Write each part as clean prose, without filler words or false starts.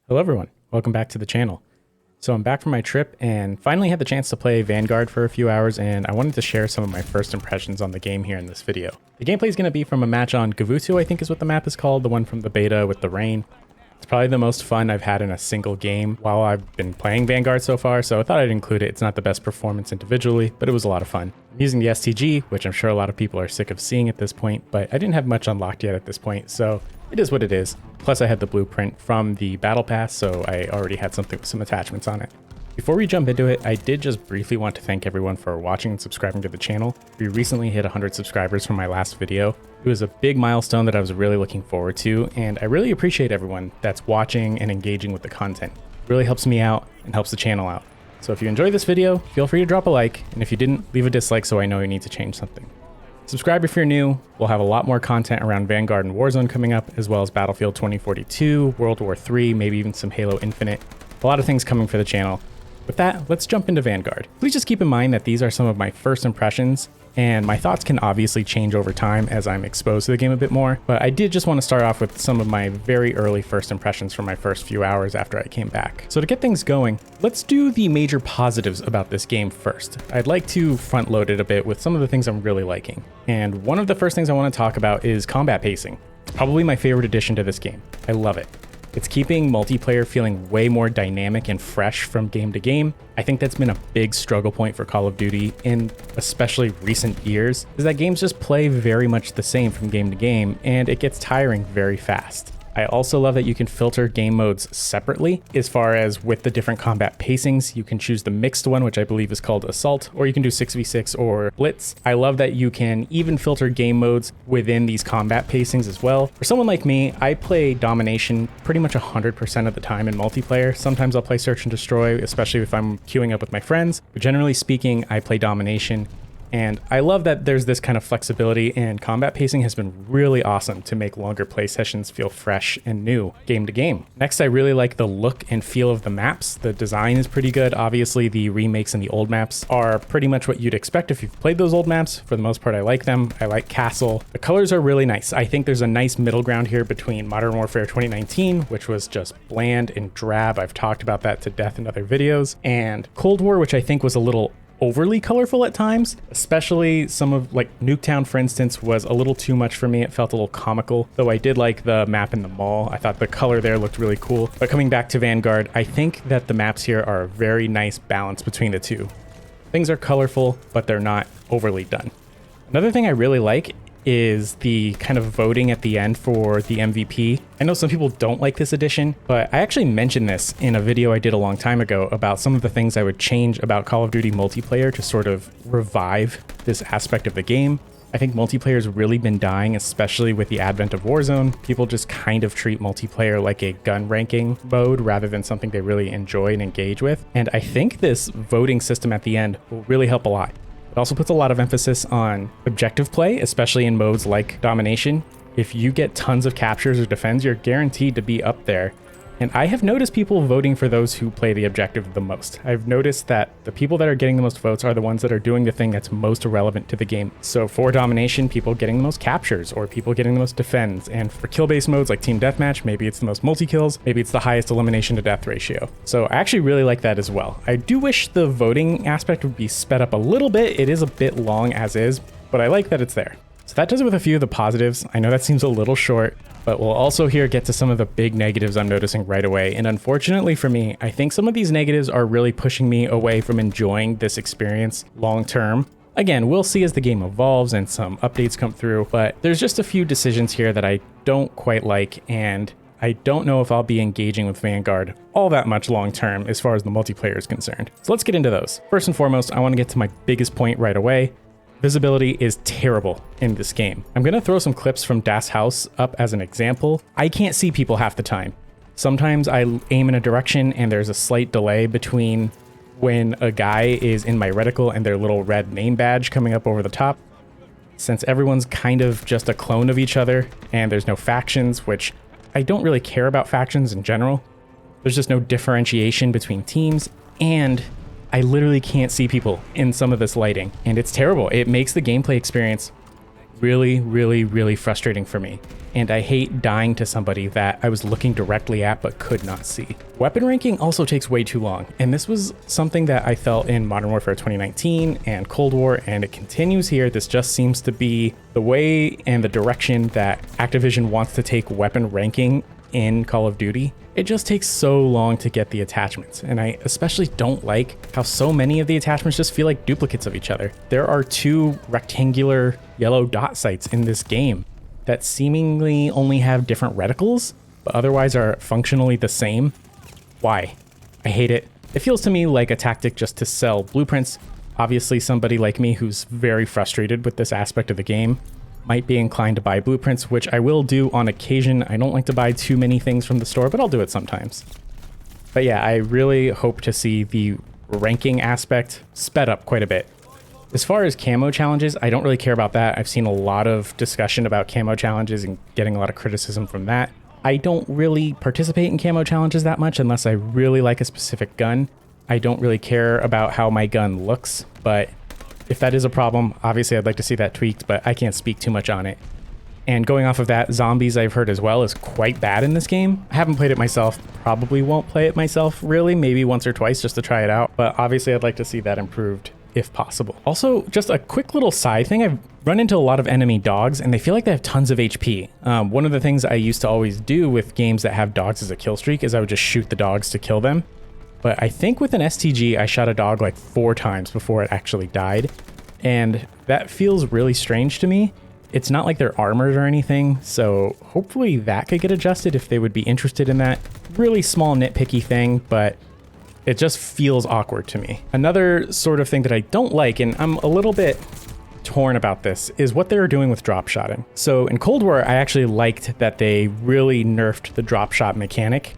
Hello everyone, welcome back to the channel. So I'm back from my trip and finally had the chance to play Vanguard for a few hours, and I wanted to share some of my first impressions on the game here in this video. The gameplay is going to be from a match on Gavutu, I think is what the map is called, the one from the beta with the rain. It's probably the most fun I've had in a single game while I've been playing Vanguard so far, so I thought I'd include it. It's not the best performance individually, but it was a lot of fun. I'm using the STG, which I'm sure a lot of people are sick of seeing at this point, but I didn't have much unlocked yet at this point, so it is what it is. Plus I had the blueprint from the battle pass, so I already had something with some attachments on it. Before we jump into it, I did just briefly want to thank everyone for watching and subscribing to the channel. We recently hit 100 subscribers from my last video. It was a big milestone that I was really looking forward to, and I really appreciate everyone that's watching and engaging with the content. It really helps me out and helps the channel out. So if you enjoyed this video, feel free to drop a like, and if you didn't, leave a dislike so I know you need to change something. Subscribe if you're new. We'll have a lot more content around Vanguard and Warzone coming up, as well as Battlefield 2042, World War III, maybe even some Halo Infinite. A lot of things coming for the channel. With that, let's jump into Vanguard. Please just keep in mind that these are some of my first impressions, and my thoughts can obviously change over time as I'm exposed to the game a bit more, but I did just want to start off with some of my very early first impressions from my first few hours after I came back. So to get things going, let's do the major positives about this game first. I'd like to front load it a bit with some of the things I'm really liking. And one of the first things I want to talk about is combat pacing. It's probably my favorite addition to this game. I love it. It's keeping multiplayer feeling way more dynamic and fresh from game to game. I think that's been a big struggle point for Call of Duty in especially recent years, is that games just play very much the same from game to game, and it gets tiring very fast. I also love that you can filter game modes separately. As far as with the different combat pacings, you can choose the mixed one, which I believe is called Assault, or you can do 6v6 or Blitz. I love that you can even filter game modes within these combat pacings as well. For someone like me, I play Domination pretty much 100% of the time in multiplayer. Sometimes I'll play Search and Destroy, especially if I'm queuing up with my friends, but generally speaking, I play Domination. And I love that there's this kind of flexibility, and combat pacing has been really awesome to make longer play sessions feel fresh and new game to game. Next, I really like the look and feel of the maps. The design is pretty good. Obviously, the remakes and the old maps are pretty much what you'd expect if you've played those old maps. For the most part, I like them. I like Castle. The colors are really nice. I think there's a nice middle ground here between Modern Warfare 2019, which was just bland and drab. I've talked about that to death in other videos, and Cold War, which I think was a little overly colorful at times, especially some of like Nuketown, for instance, was a little too much for me. It felt a little comical, though I did like the map in the mall. I thought the color there looked really cool. But coming back to Vanguard, I think that the maps here are a very nice balance between the two. Things are colorful, but they're not overly done. Another thing I really like is the kind of voting at the end for the MVP. I know some people don't like this addition, but I actually mentioned this in a video I did a long time ago about some of the things I would change about Call of Duty multiplayer to sort of revive this aspect of the game. I think multiplayer's really been dying, especially with the advent of Warzone. People just kind of treat multiplayer like a gun ranking mode rather than something they really enjoy and engage with. And I think this voting system at the end will really help a lot. It also puts a lot of emphasis on objective play, especially in modes like Domination. If you get tons of captures or defends, you're guaranteed to be up there. And I have noticed people voting for those who play the objective the most. I've noticed that the people that are getting the most votes are the ones that are doing the thing that's most relevant to the game. So for Domination, people getting the most captures or people getting the most defends. And for kill-based modes like Team Deathmatch, maybe it's the most multi-kills, maybe it's the highest elimination to death ratio. So I actually really like that as well. I do wish the voting aspect would be sped up a little bit. It is a bit long as is, but I like that it's there. So that does it with a few of the positives. I know that seems a little short, but we'll also here get to some of the big negatives I'm noticing right away. And unfortunately for me, I think some of these negatives are really pushing me away from enjoying this experience long term. Again, we'll see as the game evolves and some updates come through, but there's just a few decisions here that I don't quite like, and I don't know if I'll be engaging with Vanguard all that much long term as far as the multiplayer is concerned. So let's get into those. First and foremost, I want to get to my biggest point right away. Visibility is terrible in this game. I'm gonna throw some clips from Das House up as an example. I can't see people half the time. Sometimes I aim in a direction and there's a slight delay between when a guy is in my reticle and their little red name badge coming up over the top. Since everyone's kind of just a clone of each other and there's no factions, which I don't really care about factions in general. There's just no differentiation between teams, and I literally can't see people in some of this lighting, and it's terrible. It makes the gameplay experience really, really, really frustrating for me. And I hate dying to somebody that I was looking directly at but could not see. Weapon ranking also takes way too long, and this was something that I felt in Modern Warfare 2019 and Cold War, and it continues here. This just seems to be the way and the direction that Activision wants to take weapon ranking in Call of Duty. It just takes so long to get the attachments, and I especially don't like how so many of the attachments just feel like duplicates of each other. There are 2 rectangular yellow dot sights in this game that seemingly only have different reticles, but otherwise are functionally the same. Why? I hate it. It feels to me like a tactic just to sell blueprints. Obviously, somebody like me who's very frustrated with this aspect of the game might be inclined to buy blueprints, which I will do on occasion. I don't like to buy too many things from the store, but I'll do it sometimes. But yeah, I really hope to see the ranking aspect sped up quite a bit. As far as camo challenges, I don't really care about that. I've seen a lot of discussion about camo challenges and getting a lot of criticism from that. I don't really participate in camo challenges that much unless I really like a specific gun. I don't really care about how my gun looks, but if that is a problem, obviously I'd like to see that tweaked, but I can't speak too much on it. And going off of that, zombies I've heard as well is quite bad in this game. I haven't played it myself, probably won't play it myself really, maybe once or twice just to try it out, but obviously I'd like to see that improved if possible. Also, just a quick little side thing, I've run into a lot of enemy dogs and they feel like they have tons of HP. One of the things I used to always do with games that have dogs as a kill streak is I would just shoot the dogs to kill them. But I think with an STG, I shot a dog like 4 times before it actually died. And that feels really strange to me. It's not like they're armored or anything, so hopefully that could get adjusted if they would be interested in that. Really small nitpicky thing, but it just feels awkward to me. Another sort of thing that I don't like, and I'm a little bit torn about this, is what they're doing with drop shotting. So in Cold War, I actually liked that they really nerfed the drop shot mechanic.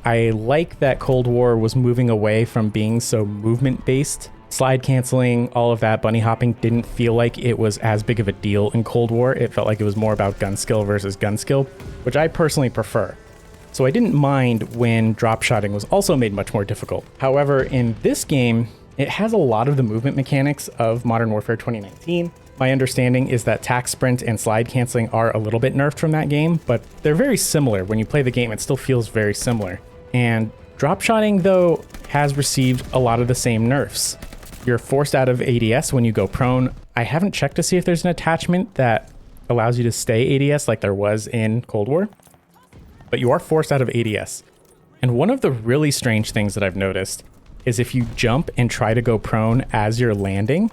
I like that Cold War was moving away from being so movement based. Slide canceling, all of that, bunny hopping didn't feel like it was as big of a deal in Cold War. It felt like it was more about gun skill versus gun skill, which I personally prefer. So I didn't mind when drop shotting was also made much more difficult. However, in this game, it has a lot of the movement mechanics of Modern Warfare 2019. My understanding is that tack sprint and slide canceling are a little bit nerfed from that game, but they're very similar. When you play the game, it still feels very similar. And drop shotting, though, has received a lot of the same nerfs. You're forced out of ADS when you go prone. I haven't checked to see if there's an attachment that allows you to stay ADS like there was in Cold War, but you are forced out of ADS. And one of the really strange things that I've noticed is if you jump and try to go prone as you're landing,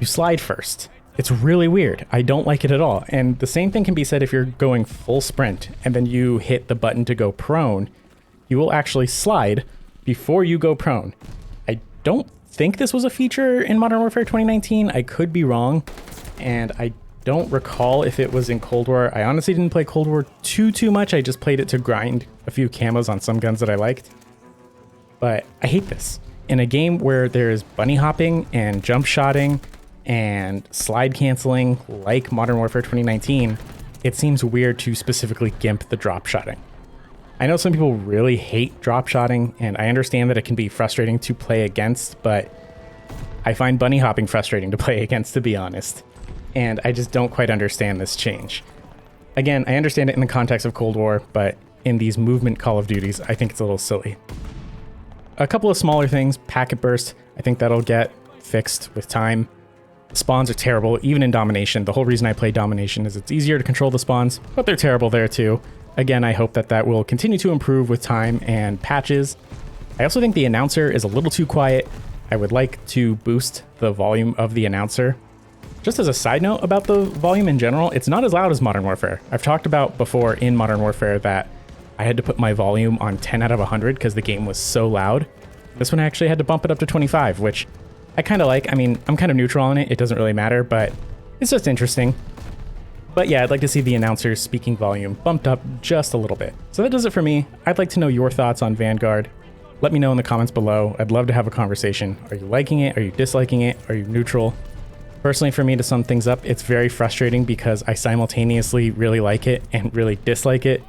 you slide first. It's really weird. I don't like it at all. And the same thing can be said if you're going full sprint and then you hit the button to go prone, you will actually slide before you go prone. I don't think this was a feature in Modern Warfare 2019. I could be wrong, and I don't recall if it was in Cold War. I honestly didn't play Cold War too much. I just played it to grind a few camos on some guns that I liked. But I hate this. In a game where there's bunny hopping and jump shotting and slide canceling like Modern Warfare 2019, it seems weird to specifically gimp the drop shotting. I know some people really hate drop shotting, and I understand that it can be frustrating to play against, but I find bunny hopping frustrating to play against, to be honest. And I just don't quite understand this change. Again, I understand it in the context of Cold War, but in these movement Call of Duties, I think it's a little silly. A couple of smaller things, packet burst, I think that'll get fixed with time. Spawns are terrible, even in Domination. The whole reason I play Domination is it's easier to control the spawns, but they're terrible there too. Again, I hope that that will continue to improve with time and patches. I also think the announcer is a little too quiet. I would like to boost the volume of the announcer. Just as a side note about the volume in general, it's not as loud as Modern Warfare. I've talked about before in Modern Warfare that I had to put my volume on 10 out of 100 because the game was so loud. This one I actually had to bump it up to 25, which I kind of like. I mean, I'm kind of neutral on it. It doesn't really matter, but it's just interesting. But yeah, I'd like to see the announcer's speaking volume bumped up just a little bit. So that does it for me. I'd like to know your thoughts on Vanguard. Let me know in the comments below. I'd love to have a conversation. Are you liking it? Are you disliking it? Are you neutral? Personally, for me, to sum things up, it's very frustrating because I simultaneously really like it and really dislike it,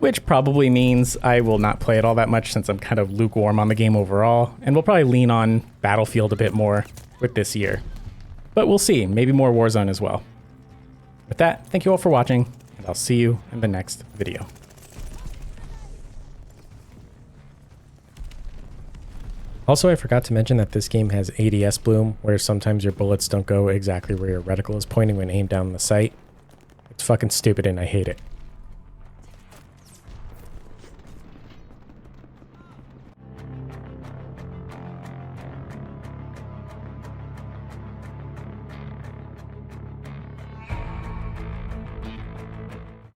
which probably means I will not play it all that much since I'm kind of lukewarm on the game overall, and we'll probably lean on Battlefield a bit more with this year. But we'll see, maybe more Warzone as well. With that, thank you all for watching, and I'll see you in the next video. Also, I forgot to mention that this game has ADS bloom, where sometimes your bullets don't go exactly where your reticle is pointing when aimed down the sight. It's fucking stupid and I hate it.